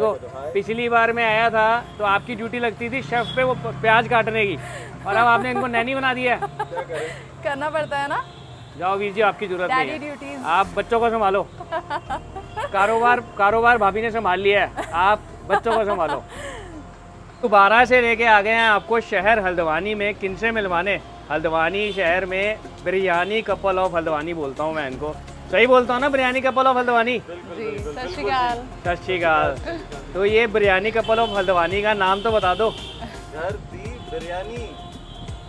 तो पिछली बार मैं आया था तो आपकी ड्यूटी लगती थी शेफ पे वो प्याज काटने की, और अब आपने इनको नैनी बना दिया है। करना पड़ता है ना। जाओ वीर जी, आपकी जरूरत नहीं डैडी है, ड्यूटीज। आप बच्चों को संभालो। कारोबार भाभी ने संभाल लिया है, आप बच्चों को संभालो। दोबारा से लेके आ गए हैं आपको शहर हल्द्वानी में, किनसे मिलवाने। हल्द्वानी शहर में बिरयानी कपल ऑफ हल्द्वानी बोलता हूँ मैं इनको, सही बोलता हूँ ना, बिरयानी कपल ऑफ हल्द्वानी। जी, सत श्री अकाल। सत श्री अकाल। तो ये बिरयानी कपल ऑफ हल्द्वानी का नाम तो बता दो। घर दी बिरयानी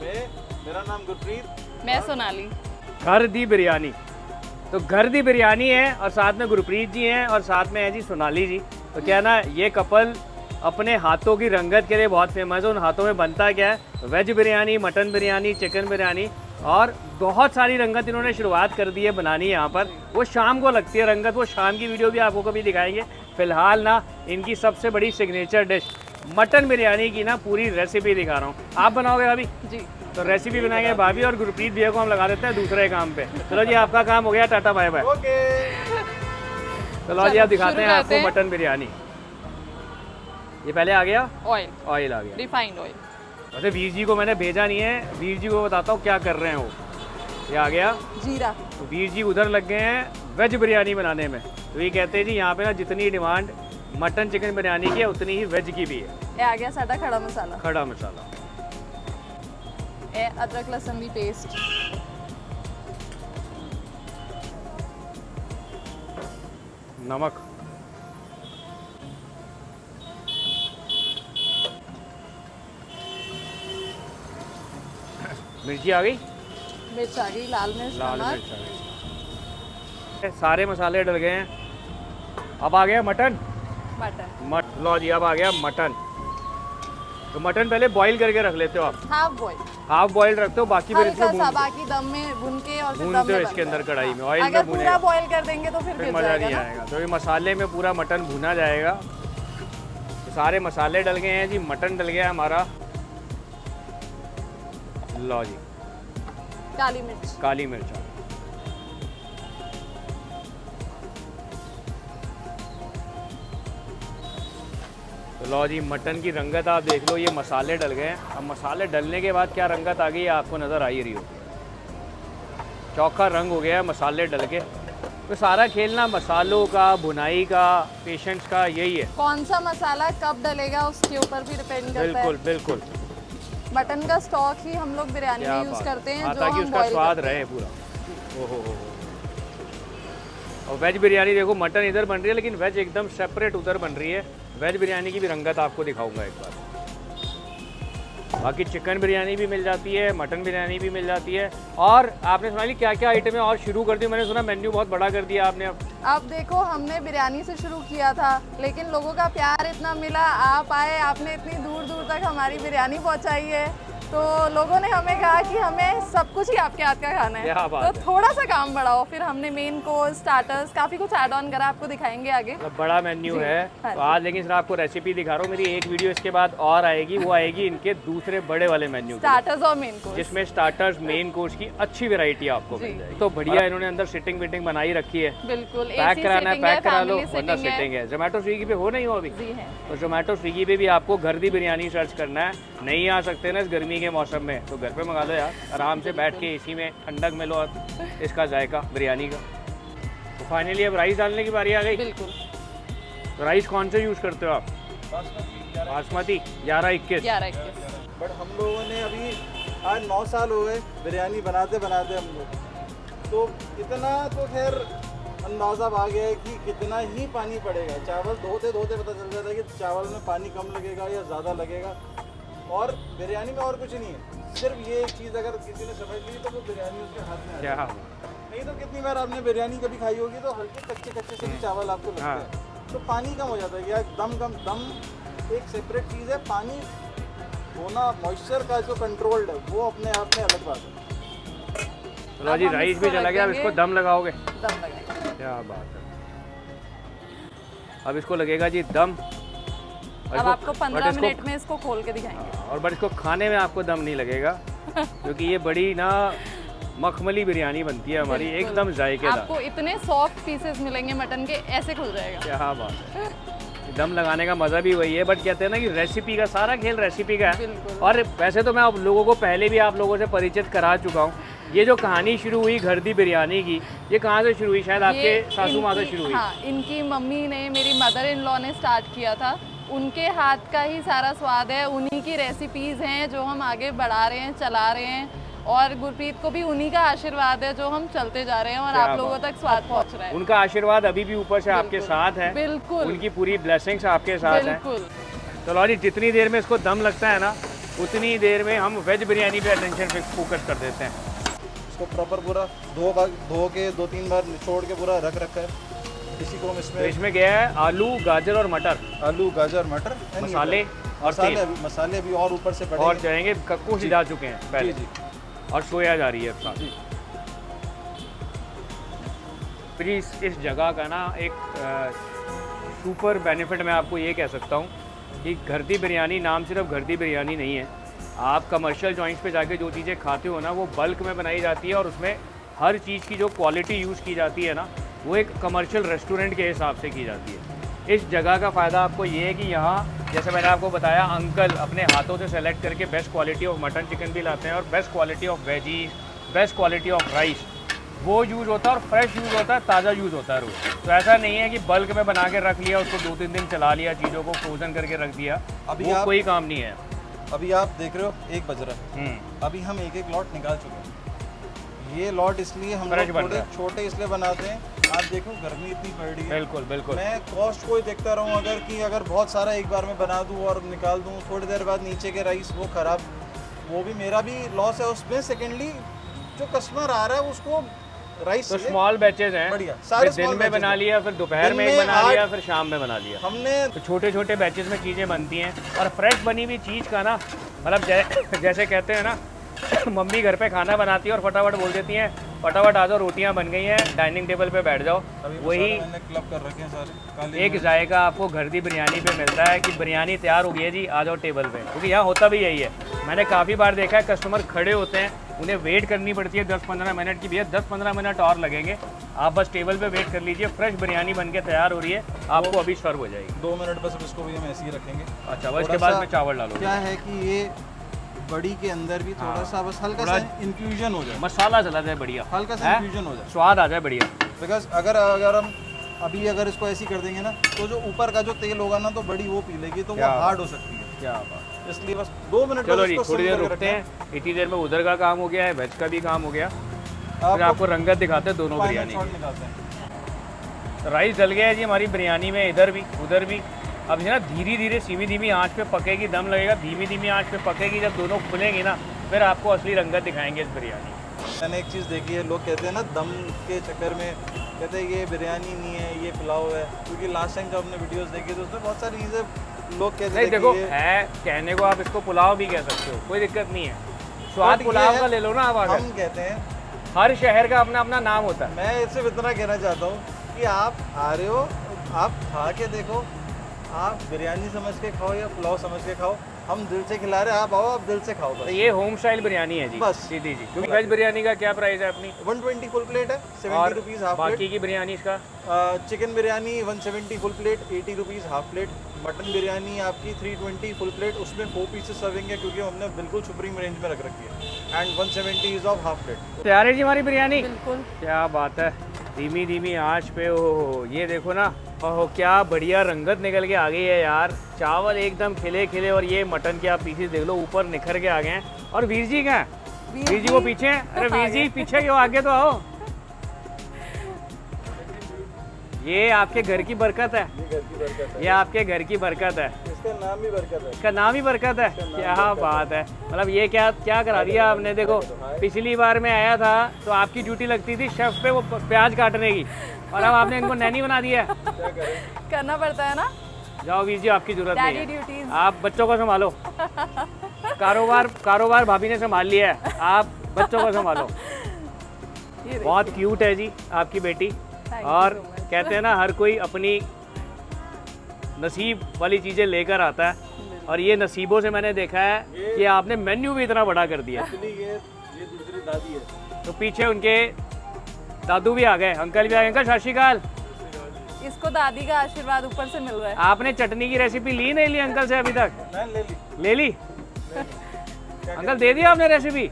में मेरा नाम गुरप्रीत, मैं सोनाली। घर दी बिरयानी, तो घर दी बिरयानी है और साथ में गुरप्रीत जी हैं और साथ में है जी सोनाली जी। तो क्या ना, ये कपल अपने हाथों की रंगत के लिए बहुत फेमस है। उन हाथों में बनता क्या है, veg biryani, mutton biryani, chicken biryani, और बहुत सारी रंगत इन्होंने शुरुआत कर दी है बनानी यहाँ पर। वो शाम को लगती है रंगत, वो शाम की वीडियो भी आपको कभी दिखाएंगे। फिलहाल ना इनकी सबसे बड़ी सिग्नेचर डिश मटन बिरयानी की ना पूरी रेसिपी दिखा रहा हूँ। आप बनाओगे भाभी जी। तो रेसिपी बनाएंगे भाभी, और गुरप्रीत भैया को हम लगा देते हैं दूसरे काम पे। चलो जी, आपका काम हो गया, टाटा बाय बाय। ओके। चलो जी, आप दिखाते शुरू हैं आपको करते हैं। मटन बिरयानी। ये पहले आ गया ऑयल, ऑयल, आ गया। Refined oil. वैसे वीर जी को मैंने भेजा नहीं है, वीर जी को बताता हूँ क्या कर रहे हैं वो। ये आ गया। जीरा। तो वीर जी उधर लग गए हैं वेज बिरयानी बनाने में। तो ये कहते हैं जी यहाँ पे ना जितनी डिमांड मटन चिकन बिरयानी की है उतनी ही वेज की भी है। ये आ गया साडा खड़ा मसाला। खड़ा मसाला, ये अदरक लहसुन दी पेस्ट। नमक, मिर्ची आ गई, मिर्च आ गई, लाल मिर्च, लाल नमक। मिर्च आ गई। सारे मसाले डल गए हैं। अब आ गया मटन। मटन। लो जी, अब आ गया मटन। तो मटन पहले बॉईल करके रख लेते हो आप, हाफ बॉयल, हाफ बॉईल रखते हो, बाकी फिर इसको हल्का सा, बाकी दम में भून के और फिर दम भूनते हो में इसके बनता अंदर है। कढ़ाई में, ऑयल अगर में पूरा भूनेगा बॉयल कर देंगे तो फिर फिर गिर मज़ा जाएगा नहीं ना। आएगा। तो ये मसाले में पूरा मटन भुना जाएगा। तो सारे मसाले डल गए हैं जी, मटन डल गया हमारा। लो जी, काली मिर्च। काली मिर्च। तो लो जी, मटन की रंगत आप देख लो, ये मसाले डल गए हैं। अब मसाले डलने के बाद क्या रंगत आ गई है आपको नज़र आ ही रही होगी। चौका रंग हो गया है मसाले डल के। तो सारा खेलना मसालों का, भुनाई का, पेशेंस का यही है। कौन सा मसाला कब डलेगा उसके ऊपर भी डिपेंड करता है। बिल्कुल बिल्कुल। मटन का स्टॉक ही हम लोग बिरयानी क्या में यूज बात। करते हैं, हाँ, जो ताकि हम उसका बॉईल स्वाद करते रहे हैं। पूरा। ओहो। और वेज बिरयानी देखो, मटन इधर बन रही है लेकिन वेज एकदम सेपरेट उधर बन रही है। वेज बिरयानी की भी रंगत आपको दिखाऊंगा एक बार। बाकी चिकन बिरयानी भी मिल जाती है, मटन बिरयानी भी मिल जाती है। और आपने सुना ली क्या क्या आइटम है और शुरू कर दी। मैंने सुना मेन्यू बहुत बड़ा कर दिया आपने। अब देखो, हमने बिरयानी से शुरू किया था लेकिन लोगों का प्यार इतना मिला, आप आए, आपने इतनी दूर दूर तक हमारी बिरयानी पहुंचाई है, तो लोगों ने हमें कहा कि हमें सब कुछ ही आपके हाथ का खाना क्या है। बात तो है। थोड़ा सा काम बढ़ाओ। फिर हमने मेन कोर्स, स्टार्टर्स, काफ़ी कुछ ऐड ऑन करा, आपको दिखाएंगे आगे। मतलब बड़ा मेन्यू जी, है। हाँ तो आज लेकिन सिर्फ आपको रेसिपी दिखा रहा हूँ। मेरी एक वीडियो इसके बाद और आएगी, वो आएगी इनके दूसरे बड़े वाले मेन्यू की, स्टार्टर्स और मेन कोर्स। जिसमें स्टार्टर्स, मेन कोर्स की अच्छी वैरायटी आपको मिल जी। जाएगी। तो बढ़िया इन्होंने अंदर सिटिंग विटिंग बनाई रखी है। बिल्कुल पैक कराना है पैक करा लो, फैमिली वरना सिटिंग सिटिंग है। जोमेटो स्विगी पे हो नहीं हो अभी? जी है। तो जोमेटो स्विगी पे भी आपको घर दी बिरयानी सर्च करना है। नहीं आ सकते ना इस गर्मी के मौसम में, तो घर पे मंगा लो यार, आराम से बैठ के इसी में ठंडक में लो और इसका जायका बिरयानी का। तो फाइनली अब राइस डालने की बारी आ गई। बिल्कुल। तो राइस कौन से यूज़ करते हो आप? बासमती 11-21। 11-21। बट हम लोगों ने अभी आज 9 साल हो गए बिरयानी बनाते बनाते हम लोग, तो इतना तो खैर अंदाज़ा आ गया है कि कितना ही पानी पड़ेगा। चावल धोते धोते पता चल जाता है कि चावल में पानी कम लगेगा या ज़्यादा लगेगा। और बिरयानी में और कुछ नहीं है, सिर्फ ये एक चीज़ अगर किसी ने समझ ली तो वो बिरयानी उसके हाथ में आ क्या जाएगी। नहीं तो कितनी बार आपने बिरयानी कभी खाई होगी तो हल्के कच्चे कच्चे से भी चावल आपको लगते हैं, तो पानी कम हो जाता है। या दम एक सेपरेट चीज़ है, पानी होना मॉइस्चर का जो कंट्रोल्ड है वो अपने आप में अलग बात है। चलो जी, अब हम राइस भी इसको चला गया। अब रख इसको देंगे। दम लगाओगे? दम लगाएंगे। क्या बात है। अब इसको लगेगा जी दम। और अब इसको- आपको बट 15 इसको- मिनट में इसको खोल के दिखाएंगे। और बट इसको खाने में आपको दम नहीं लगेगा क्योंकि ये बड़ी ना मखमली बिरयानी बनती है हमारी, बिल्कुल। एकदम जायकेदार। आपको इतने सॉफ्ट पीसेस मिलेंगे मटन के, ऐसे खुल जाएगा। क्या बात है, दम लगाने का मज़ा भी वही है, बट कहते हैं ना कि रेसिपी का सारा खेल रेसिपी का है। बिल्कुल। और वैसे तो मैं आप लोगों को पहले भी आप लोगों से परिचित करा चुका हूँ। ये जो कहानी शुरू हुई घर दी बिरयानी की, ये कहाँ से शुरू हुई? शायद आपके ये सासू माँ से इनकी- शुरू हुई। हाँ, इनकी मम्मी ने, मेरी मदर इन लॉ ने स्टार्ट किया था। उनके हाथ का ही सारा स्वाद है, उन्हीं की रेसिपीज़ हैं जो हम आगे बढ़ा रहे हैं, चला रहे हैं। और गुरप्रीत को भी उन्हीं का आशीर्वाद है जो हम चलते जा रहे हैं और क्या आप लोगों बात। तक स्वाद पहुंच रहा है। उनका आशीर्वाद अभी भी ऊपर से आपके बिल्कुल, साथ है, बिल्कुल उनकी पूरी ब्लेसिंग्स आपके साथ हैं। बिल्कुल। तो लो जी, जितनी देर में इसको दम लगता है ना, उतनी देर में हम veg biryani pay attention focus कर देते हैं। इसको प्रॉपर पूरा धो के 2-3 बार निचोड़ के पूरा रख रखा है। इसी को हम तो इसमें इसमें गया है आलू, गाजर और मटर, आलू, गाजर, मटर, मसाले और तेल, मसाले भी और ऊपर से और पड़ेंगे। जाएंगे कक्कू जी। जा चुके हैं जी पहले, जी और सोया जा रही है साथ। जी। प्लीज़ इस जगह का ना एक सुपर बेनिफिट मैं आपको ये कह सकता हूँ कि घर दी बिरयानी नाम सिर्फ घर दी बिरयानी नहीं है। आप कमर्शियल जॉइंट्स पे जाके जो चीज़ें खाते हो ना, वो बल्क में बनाई जाती है और उसमें हर चीज़ की जो क्वालिटी यूज़ की जाती है ना, वो एक कमर्शियल रेस्टोरेंट के हिसाब से की जाती है। इस जगह का फ़ायदा आपको ये है कि यहाँ, जैसे मैंने आपको बताया, अंकल अपने हाथों से सेलेक्ट करके best quality of mutton chicken भी लाते हैं और best quality of veggies, best quality of rice वो यूज़ होता है और फ्रेश यूज़ होता है, ताज़ा यूज़ होता है रोज़। तो ऐसा नहीं है कि बल्क में बना के रख लिया, उसको 2-3 दिन चला लिया, चीज़ों को फ्रोजन करके रख दिया, अभी वो आप- कोई काम नहीं है। अभी आप देख रहे हो 1 बज रहा है, अभी हम एक लॉट निकाल चुके हैं। ये लॉट इसलिए हम फ्रेश लोग बन थोड़े रहा है। छोटे इसलिए बनाते हैं। आप देखो गर्मी इतनी पड़ रही है, बिल्कुल बिल्कुल। मैं कॉस्ट को ही देखता रहूँ अगर बहुत सारा एक बार में बना दूँ और निकाल दूँ, थोड़ी देर बाद नीचे के राइस वो ख़राब, वो भी मेरा भी लॉस है उसमें। सेकेंडली जो कस्टमर आ रहा है उसको राइस तो स्मॉल बैचेज हैं, बढ़िया, फिर सारे दिन small में बना batches लिया, फिर दोपहर दिन में एक में बना लिया, 8 फिर शाम में बना लिया। हमने तो छोटे छोटे बैचेज में चीज़ें बनती हैं और फ्रेश बनी हुई चीज़ का ना, मतलब जैसे कहते हैं ना, मम्मी घर पे खाना बनाती है और फटाफट बोल देती हैं, फटाफट आ जाओ, रोटियां बन गई हैं, डाइनिंग टेबल पे बैठ जाओ। अभी वही मैंने क्लब कर रखे हैं सारे काले एक जायका आपको घर दी बिरयानी पे मिलता है कि बिरयानी तैयार हो गई है जी, आ जाओ टेबल पे। क्योंकि यहाँ होता भी यही है। मैंने काफ़ी बार देखा है कस्टमर खड़े होते हैं, उन्हें वेट करनी पड़ती है 10-15 मिनट की। भैया 10-15 मिनट और लगेंगे, आप बस टेबल पे वेट कर लीजिए, फ्रेश बिरयानी बन के तैयार हो रही है, आपको अभी सर्व हो जाएगी। 2 मिनट बस इसको भी हम ऐसे ही रखेंगे। अच्छा, बस इसके थोड़ा बाद सा में चावल डालो। क्या है कि ये बड़ी के अंदर भी थोड़ा हाँ। सा बस हल्का सा इन्फ्यूजन हो जाए, मसाला चला जाए बढ़िया, हल्का सा है? इन्फ्यूजन हो जाए। स्वाद आ जाए बढ़िया। बिकॉज अगर हम अभी इसको ऐसे ही कर देंगे ना, तो जो ऊपर का जो तेल होगा ना, तो बड़ी वो पी लेगी, तो वो क्या हार्ड हो सकती है। क्या बात। इसलिए बस 2 मिनट चलो बस जी, इसको थोड़ी देर सिम करके रुकते रखना हैं। इतनी देर में उधर का काम हो गया है, वेज का भी काम हो गया, है। फिर आपको रंगत दिखाते हैं दोनों final बिरयानी shot की। निकालते हैं। राइस जल गया है जी हमारी बिरयानी में, इधर भी उधर भी। अब ये ना धीरे धीरे धीमी आंच पे पकेगी, दम लगेगा, धीमी आंच पे पकेगी। जब दोनों खुलेंगी ना, फिर आपको असली रंगत दिखाएंगे इस बिरयानी। मैंने एक चीज़ देखी है, लोग कहते हैं ना दम के चक्कर में, कहते हैं ये बिरयानी नहीं है, ये पुलाव है। क्योंकि लास्ट टाइम जब हमने वीडियोस देखी तो उसमें बहुत सारी चीज़ें लोग कहते नहीं थे देखो, कि ये है कहने को आप इसको पुलाव भी कह सकते हो, कोई दिक्कत नहीं है। स्वाद But पुलाव ये का ले लो ना आप आगे। हम कहते हैं, हर शहर का अपना अपना नाम होता है। मैं सिर्फ इतना कहना चाहता हूँ कि आप आ रहे हो, आप खा के देखो, आप बिरयानी समझ के खाओ या पुलाव समझ के खाओ, हम दिल से खिला रहे हैं, आप आओ, आप दिल से खाओ तो बस। ये होम स्टाइल बिरयानी है जी, बस। सीधी जी। क्योंकि वेज बिरयानी का क्या प्राइस है अपनी, 120 फुल प्लेट है, 70 और रुपीज़ हाफ बाकी प्लेट। की बिरयानी इसका chicken biryani 170 full plate, 80 rupees half plate. Mutton biryani आपकी 320 फुल प्लेट, उसमें 4 पीसेस सर्विंग है क्योंकि हमने बिल्कुल सुप्रीम रेंज में रख रखी है। And 170 is of half plate. तैयार है जी हमारी बिरयानी। बिल्कुल। क्या बात है, धीमी आंच पे। ओहो, ये देखो ना, ओहो क्या बढ़िया रंगत निकल के आ गई है यार। चावल एकदम खिले खिले, और ये मटन के आप पीसेस देख लो, ऊपर निखर के आ गए हैं। और वीर जी कहाँ हैं? वीर जी वो पीछे हैं। अरे वीर जी पीछे क्यों, आगे तो आओ। ये आपके घर की बरकत है, ये घर की बरकत है, ये आपके घर की बरकत है, इसका नाम ही बरकत है। इसका नाम ही बरकत है। क्या बात है, मतलब ये क्या क्या करा दिया आपने। देखो पिछली बार मैं आया था तो आपकी ड्यूटी लगती थी शेफ पे वो प्याज काटने की, और अब आपने इनको नैनी बना दिया है। क्या करें, करना पड़ता है ना, जाओ वीर जी, आपकी जरूरत डैडी नहीं है, ड्यूटीज। आप बच्चों को संभालो। कारोबार भाभी ने संभाल लिया है, आप बच्चों को संभालो। ये बहुत क्यूट है जी आपकी बेटी। Thank you और so much. कहते हैं ना, हर कोई अपनी नसीब वाली चीज़ें लेकर आता है, और ये नसीबों से मैंने देखा है कि आपने मेन्यू भी इतना बड़ा कर दिया। एक्चुअली ये दूसरी दादी है। तो पीछे उनके दादू भी आ गए, अंकल भी आ गए। अंकल सत श्री अकाल। इसको दादी का आशीर्वाद ऊपर से मिल रहा है। आपने चटनी की रेसिपी ली नहीं ली अंकल से अभी तक? मैंने ले ली। ले ली? अंकल दे दिया आपने रेसिपी?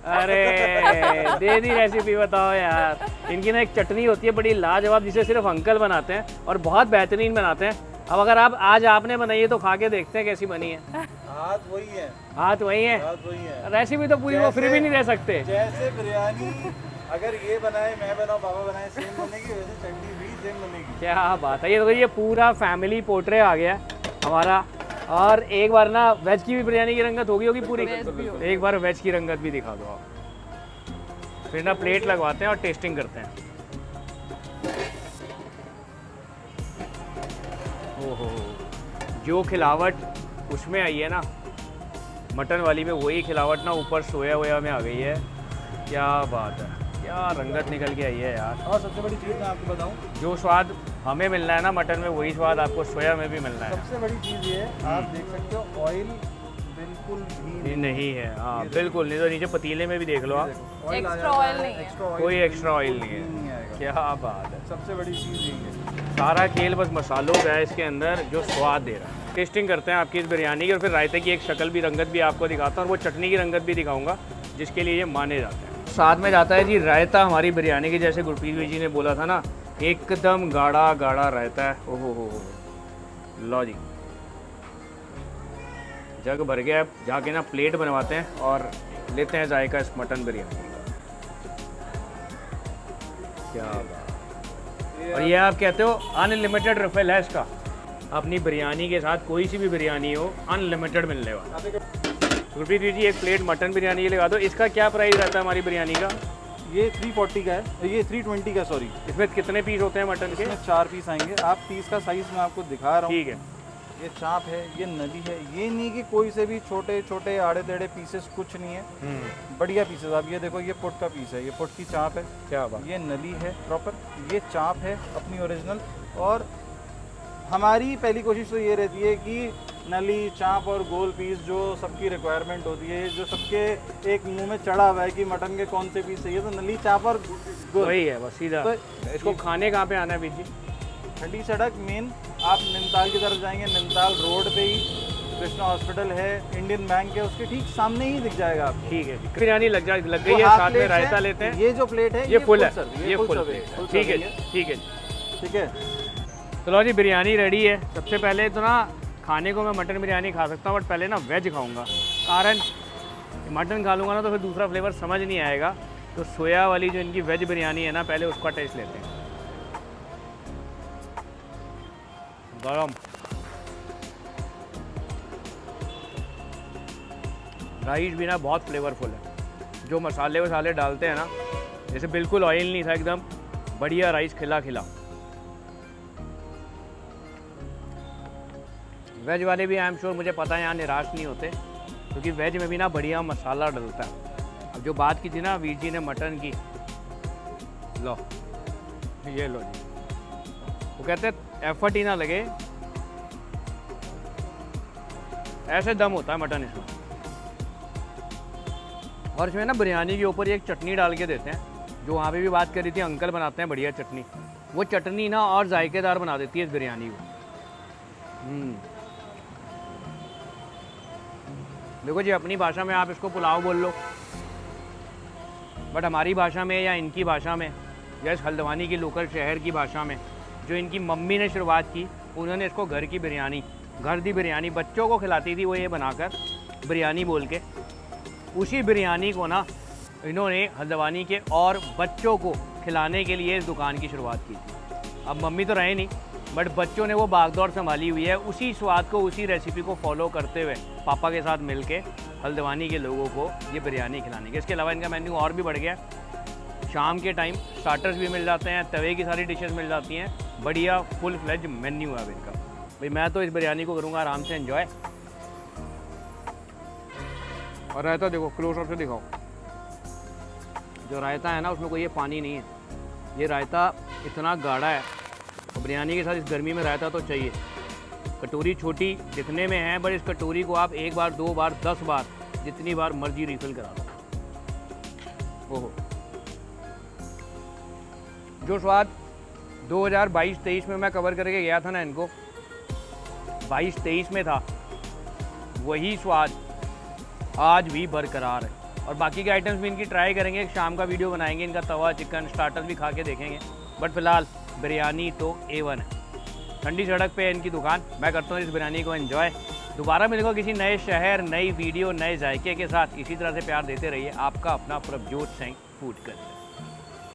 अरे दे दी रेसिपी, बताओ यार। इनकी ना एक चटनी होती है बड़ी लाजवाब, जिसे सिर्फ अंकल बनाते हैं और बहुत बेहतरीन बनाते हैं। अब अगर आप आज आपने बनाई है तो खा के देखते हैं कैसी बनी है। हाथ वही है, हाथ वही है, हाथ वही है। रेसिपी तो पूरी वो फिर भी नहीं रह सकते। जैसे बिरयानी अगर ये बनाए, मैं बनाऊं, पापा बनाए, सेम बनेगी, वैसे चटनी भी सेम बनेगी। क्या बात है। ये तो ये पूरा फैमिली पोर्ट्रे आ गया हमारा। और एक बार ना वेज की भी बिरयानी की रंगत होगी पूरी। एक बार वेज की रंगत भी दिखा दो आप। फिर ना प्लेट लगवाते हैं और टेस्टिंग करते हैं। ओहो, जो खिलावट उसमें आई है ना मटन वाली में, वही खिलावट ना ऊपर सोया हुआ में आ गई है। क्या बात है, क्या रंगत निकल के आई है यार। और सबसे बड़ी चीज़ मैं आपको बताऊं, जो स्वाद हमें मिलना है ना मटन में, वही स्वाद आपको सोया में भी मिलना है। सबसे बड़ी चीज़ ये है, आप देख सकते हो ऑयल बिल्कुल भी नहीं है। हाँ बिल्कुल नहीं, तो नीचे पतीले में भी देख लो आप, ऑयल एक्स्ट्रा ऑयल नहीं है, कोई एक्स्ट्रा ऑयल नहीं नहीं है। आएगा। क्या बात है। सबसे बड़ी चीज़ यही है। सारा खेल बस मसालों का है इसके अंदर, जो स्वाद दे रहा है। टेस्टिंग करते हैं आपकी इस बिरयानी की, और फिर रायते की एक शक्ल भी, रंगत भी आपको दिखाता हूँ, और वो चटनी की रंगत भी दिखाऊंगा जिसके लिए ये माने जाते हैं। साथ में जाता है जी रायता हमारी बिरयानी की, जैसे गुरप्रीत जी ने बोला था ना, एकदम गाढ़ा गाढ़ा रायता है। ओहो हो, लो जी, जग भर गया। अब जाके ना प्लेट बनवाते हैं और लेते हैं जायका इस मटन बिरयानी का। क्या बात। और ये आप कहते हो अनलिमिटेड रिफिल है इसका। अपनी बिरयानी के साथ कोई सी भी बिरयानी हो, अनलिमिटेड मिलने वाला। गुरप्रीत जी एक प्लेट मटन बिरयानी की लगा दो। इसका क्या प्राइस रहता है हमारी बिरयानी का? ये 340 का है, ये 320 का, सॉरी। इसमें कितने पीस होते हैं मटन के? इसमें 4 पीस आएंगे। आप पीस का साइज मैं आपको दिखा रहा हूँ। ठीक है। ये चाप है, ये नली है, ये नहीं कि कोई से भी छोटे छोटे आड़े टेढ़े पीसेस, कुछ नहीं है, बढ़िया पीसेस। आप ये देखो, ये पुट का पीस है, ये पुट की चाप है। क्या बात। ये नली है प्रॉपर, ये चाप है अपनी ओरिजिनल। और हमारी पहली कोशिश तो ये रहती है कि नली, चाप और गोल पीस जो सबकी रिक्वायरमेंट होती है, जो सबके एक मुंह में चढ़ा हुआ है कि मटन के कौन से पीस चाहिए, तो नली, चाप और गोल, वही है बस सीधा। तो इसको खाने कहाँ पे आना है बीच जी? ठंडी सड़क मेन, आप नैनीताल की तरफ जाएंगे, नैनीताल रोड पे ही कृष्णा हॉस्पिटल है, इंडियन बैंक है, उसके ठीक सामने ही दिख जाएगा आपको। ठीक है, बिरयानी लग गई वो है, हाफ साथ में प्लेट रायता है, लेते हैं। ये जो प्लेट है ये फुल है, सर्व, ये फुल सर्व है। फुल ठीक है सर्विंग जी, ठीक है। ठीक है। तो लो जी, बिरयानी रेडी है। सबसे पहले तो ना खाने को मैं मटन बिरयानी खा सकता हूँ, बट पहले ना वेज खाऊंगा। कारण मटन खा लूँगा ना तो फिर दूसरा फ्लेवर समझ नहीं आएगा। तो सोया वाली जो इनकी वेज बिरयानी है ना, पहले उसका टेस्ट लेते हैं। गरम राइस भी ना बहुत फ्लेवरफुल है। जो मसाले वसाले डालते हैं ना, जैसे बिल्कुल ऑयल नहीं था, एकदम बढ़िया राइस, खिला खिला। वेज वाले भी आई एम श्योर, मुझे पता है यहाँ निराश नहीं होते, क्योंकि वेज में भी ना बढ़िया मसाला डलता है। अब जो बात की थी ना वीर जी ने मटन की, लो ये लो जी। वो कहते हैं एफर्ट ही ना लगे, ऐसे दम होता है मटन इसमें। और इसमें ना बिरयानी के ऊपर एक चटनी डाल के देते हैं, जो वहाँ पे भी बात करी थी, अंकल बनाते हैं बढ़िया चटनी। वो चटनी ना और जायकेदार बना देती है इस बिरयानी को। देखो जी, अपनी भाषा में आप इसको पुलाव बोल लो, बट हमारी भाषा में या इनकी भाषा में या इस हल्द्वानी की लोकल शहर की भाषा में, जो इनकी मम्मी ने शुरुआत की, उन्होंने इसको घर की बिरयानी, घर दी बिरयानी बच्चों को खिलाती थी वो, ये बनाकर बिरयानी बोल के। उसी बिरयानी को ना इन्होंने हल्द्वानी के और बच्चों को खिलाने के लिए इस दुकान की शुरुआत की थी। अब मम्मी तो रहे नहीं, बट बच्चों ने वो भागदौड़ संभाली हुई है, उसी स्वाद को, उसी रेसिपी को फॉलो करते हुए पापा के साथ मिलके हल्द्वानी के लोगों को ये बिरयानी खिलाने के। इसके अलावा इनका मेन्यू और भी बढ़ गया। शाम के टाइम स्टार्टर्स भी मिल जाते हैं, तवे की सारी डिशेस मिल जाती हैं, बढ़िया फुल फ्लेज मेन्यू है अब इनका। भाई मैं तो इस बिरयानी को करूँगा आराम से एंजॉय। और रायता देखो, क्लोज अप से दिखाओ। जो रायता है ना, उसमें कोई ये पानी नहीं है, ये रायता इतना गाढ़ा है। और बिरयानी के साथ इस गर्मी में रायता तो चाहिए। कटोरी छोटी दिखने में है, बट इस कटोरी को आप 1 बार 2 बार 10 बार जितनी बार मर्जी रिफिल करा लो। ओहो, जो स्वाद 2022-23 में मैं कवर करके गया था ना इनको, 22-23 में था, वही स्वाद आज भी बरकरार है। और बाकी के आइटम्स भी इनकी ट्राई करेंगे, एक शाम का वीडियो बनाएंगे, इनका तवा चिकन स्टार्टर्स भी खा के देखेंगे। बट फिलहाल बिरयानी तो A1 है। ठंडी सड़क पे है इनकी दुकान। मैं करता हूँ इस बिरयानी को एंजॉय। दोबारा मिलेगा किसी नए शहर, नई वीडियो, नए जायके के साथ। इसी तरह से प्यार देते रहिए। आपका अपना प्रभजोत सिंह फूड कल्चर।